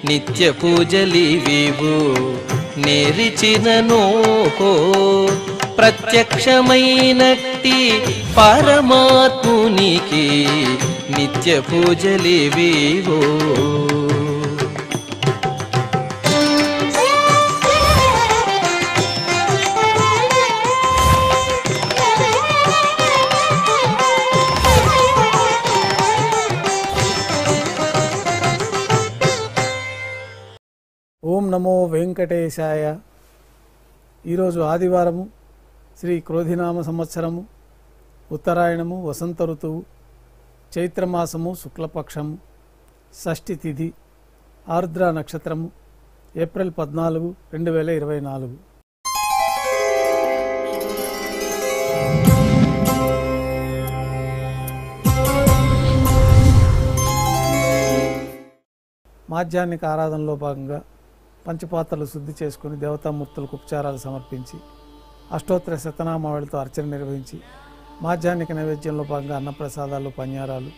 నిత్య పూజలివివు నేరిచినను ప్రత్యక్షమైనట్టి పరమాత్మునికి నిత్య పూజలివివు. ఓం నమో వెంకటేశాయ. ఈరోజు ఆదివారము, శ్రీ క్రోధినామ సంవత్సరము, ఉత్తరాయణము, వసంత ఋతువు, చైత్రమాసము, శుక్లపక్షము, షష్ఠి తిథి, ఆర్ద్ర నక్షత్రము, ఏప్రిల్ 14, 2024. మాధ్యాహ్నిక ఆరాధనలో భాగంగా పంచపాత్రలు శుద్ధి చేసుకుని దేవతామూర్తులకు ఉపచారాలు సమర్పించి అష్టోత్తర శతనామావళితో అర్చన నిర్వహించి మాధ్యాహ్నిక నైవేద్యంలో భాగంగా అన్నప్రసాదాలు, పన్యారాలు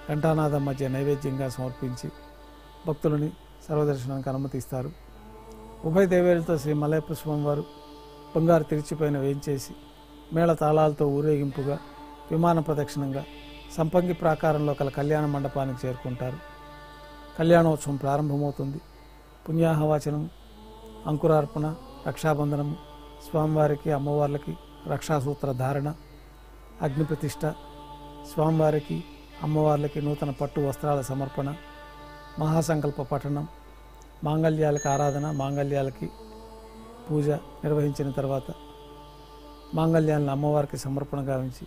ఘంటానాదం మధ్య నైవేద్యంగా సమర్పించి భక్తులని సర్వదర్శనానికి అనుమతిస్తారు. ఉభయ దేవేలతో శ్రీ మలయప్ప స్వామివారు బంగారు తిరిచిపైన వేయించేసి మేళ తాళాలతో ఊరేగింపుగా విమాన ప్రదక్షిణంగా సంపంగి ప్రాకారంలో కల కళ్యాణ మండపానికి చేరుకుంటారు. కళ్యాణోత్సవం ప్రారంభమవుతుంది. పుణ్యాహవాచనము, అంకురార్పణ, రక్షాబంధనము, స్వామివారికి అమ్మవార్లకి రక్షాసూత్ర ధారణ, అగ్నిప్రతిష్ఠ, స్వామివారికి అమ్మవార్లకి నూతన పట్టు వస్త్రాల సమర్పణ, మహాసంకల్ప పఠనం, మాంగళ్యాలకి ఆరాధన, మాంగళ్యాలకి పూజ నిర్వహించిన తర్వాత మాంగళ్యాలను అమ్మవారికి సమర్పణ గావించి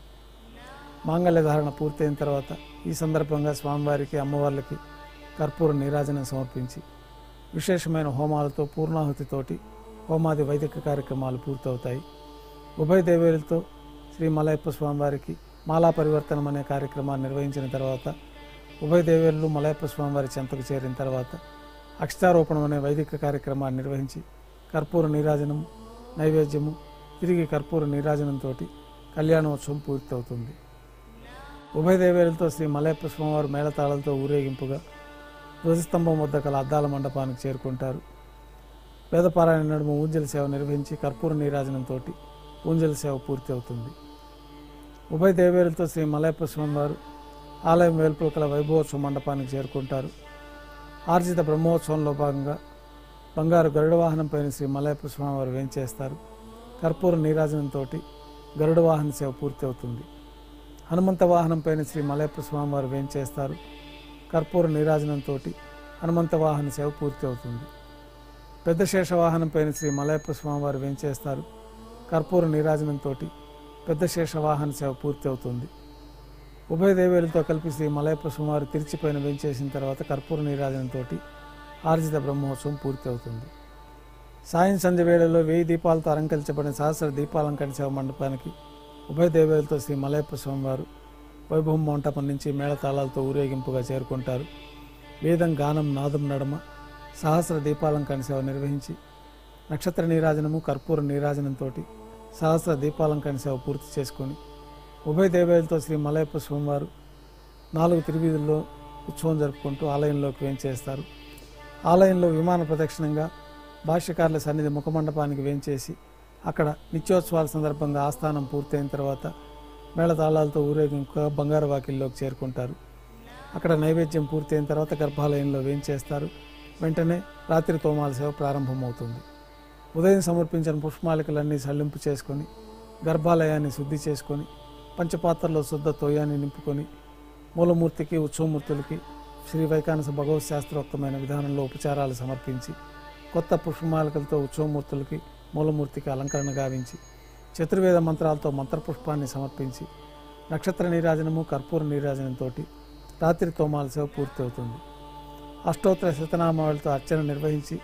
మాంగళ్య ధారణ పూర్తయిన తర్వాత ఈ సందర్భంగా స్వామివారికి అమ్మవార్లకి కర్పూర నీరాజనం సమర్పించి విశేషమైన హోమాలతో పూర్ణాహుతితోటి హోమాది వైదిక కార్యక్రమాలు పూర్తవుతాయి. ఉభయ దేవేలతో శ్రీ మలయప్ప స్వామివారికి మాలా పరివర్తనం అనే కార్యక్రమాన్ని నిర్వహించిన తర్వాత ఉభయ దేవేలు మలయప్ప స్వామివారి చెంతకు చేరిన తర్వాత అక్షతారోపణం అనే వైదిక కార్యక్రమాన్ని నిర్వహించి కర్పూర నీరాజనము, నైవేద్యము, తిరిగి కర్పూర నీరాజనంతో కళ్యాణోత్సవం పూర్తవుతుంది. ఉభయ దేవేలతో శ్రీ మలయప్ప స్వామివారు మేళతాళాలతో ఊరేగింపుగా ధ్వజస్తంభం వద్ద కల అద్దాల మండపానికి చేరుకుంటారు. వేదపారాయణ నడుమ ఊంజల సేవ నిర్వహించి కర్పూర నీరాజనంతో ఊంజల సేవ పూర్తి అవుతుంది. ఉభయ దేవేలతో శ్రీ మలయప్ప స్వామివారు ఆలయం వేల్పుల కల వైభవోత్సవ మండపానికి చేరుకుంటారు. ఆర్జిత బ్రహ్మోత్సవంలో భాగంగా బంగారు గరుడ వాహనంపైన శ్రీ మలయప్ప స్వామివారు వేంచేస్తారు. కర్పూర నీరాజనంతో గరుడ వాహన సేవ పూర్తి అవుతుంది. హనుమంత వాహనంపైన శ్రీ మలయప్ప స్వామివారు వేంచేస్తారు. కర్పూర నీరాజనంతో హనుమంత వాహన సేవ పూర్తి అవుతుంది. పెద్ద శేషవాహనంపైన శ్రీ మలయప్ప స్వామివారు వేంచేస్తారు. కర్పూర నీరాజనంతో పెద్ద శేషవాహన సేవ పూర్తి అవుతుంది. ఉభయ దేవేలతో కలిపి శ్రీ మలయప్ప స్వామివారు తిరిచిపైన వేంచేసిన తర్వాత కర్పూర నీరాజనంతో ఆర్జిత బ్రహ్మోత్సవం పూర్తి అవుతుంది. సాయం సంధ్య వేళలో 1000 దీపాలతో అలంకరించబడిన సహస్ర దీపాలంకరణ సేవ మండపానికి ఉభయ దేవేలతో శ్రీ మలయప్ప స్వామివారు వైభవం మంటపం నుంచి మేళతాళాలతో ఊరేగింపుగా చేరుకుంటారు. వేదం, గానం, నాదం నడమ సహస్ర దీపాలంకరణ సేవ నిర్వహించి నక్షత్ర నీరాజనము, కర్పూర నీరాజనంతో సహస్ర దీపాలంకరణ సేవ పూర్తి చేసుకొని ఉభయ దేవేలతో శ్రీ మలయప్ప స్వామివారు 4 తిరువీధుల్లో ఉత్సవం జరుపుకుంటూ ఆలయంలోకి వేంచేస్తారు. ఆలయంలో విమాన ప్రదక్షిణంగా భాష్యకారుల సన్నిధి ముఖమండపానికి వేంచేసి అక్కడ నిత్యోత్సవాల సందర్భంగా ఆస్థానం పూర్తయిన తర్వాత మేళతాళాలతో ఊరేగింపుగా బంగారు వాకిల్లోకి చేరుకుంటారు. అక్కడ నైవేద్యం పూర్తయిన తర్వాత గర్భాలయంలో వేంచేస్తారు. వెంటనే రాత్రి తోమాల సేవ ప్రారంభమవుతుంది. ఉదయం సమర్పించిన పుష్పమాలికలన్నీ సల్లింపు చేసుకొని గర్భాలయాన్ని శుద్ధి చేసుకొని పంచపాత్రలో శుద్ధ తోయాన్ని నింపుకొని మూలమూర్తికి, ఉత్సవమూర్తులకి శ్రీ వైకానస భగవత్ శాస్త్రోక్తమైన విధానంలో ఉపచారాలు సమర్పించి కొత్త పుష్పమాలికలతో ఉత్సవమూర్తులకి, మూలమూర్తికి అలంకరణ గావించి చతుర్వేద మంత్రాలతో మంత్రపుష్పాన్ని సమర్పించి నక్షత్ర నీరాజనము, కర్పూర నీరాజనంతో రాత్రి తోమాల సేవ పూర్తి అవుతుంది. అష్టోత్తర శతనామావళితో అర్చన నిర్వహించి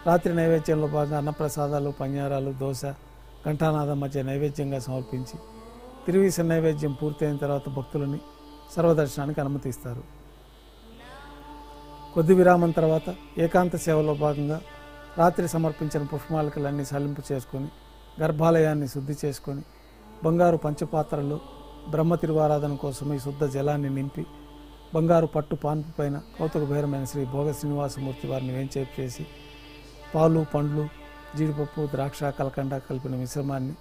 రాత్రి నైవేద్యంలో భాగంగా అన్నప్రసాదాలు, పన్యారాలు, దోశ, ఘంటానాదం మధ్య నైవేద్యంగా సమర్పించి తిరువీస నైవేద్యం పూర్తయిన తర్వాత భక్తులని సర్వదర్శనానికి అనుమతిస్తారు. కొద్ది విరామం తర్వాత ఏకాంత సేవలో భాగంగా రాత్రి సమర్పించిన పుష్పమాలికలన్నీ సల్లింపు చేసుకొని గర్భాలయాన్ని శుద్ధి చేసుకొని బంగారు పంచపాత్రలో బ్రహ్మ తిరువారాధన కోసమై శుద్ధ జలాన్ని నింపి బంగారు పట్టు పాన్పు పైన కౌతుక భైరమైన శ్రీ భోగ శ్రీనివాసమూర్తి వారిని వేంచేపు చేసి పాలు పండ్లు జీడిపప్పు ద్రాక్ష కలకండ కలిపిన మిశ్రమాన్ని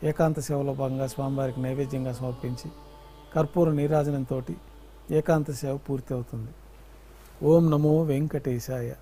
ఏకాంత సేవలో భాగంగా స్వామివారికి నైవేద్యంగా సమర్పించి కర్పూర నీరాజనంతో ఏకాంత సేవ పూర్తి అవుతుంది. ఓం నమో వెంకటేశాయ.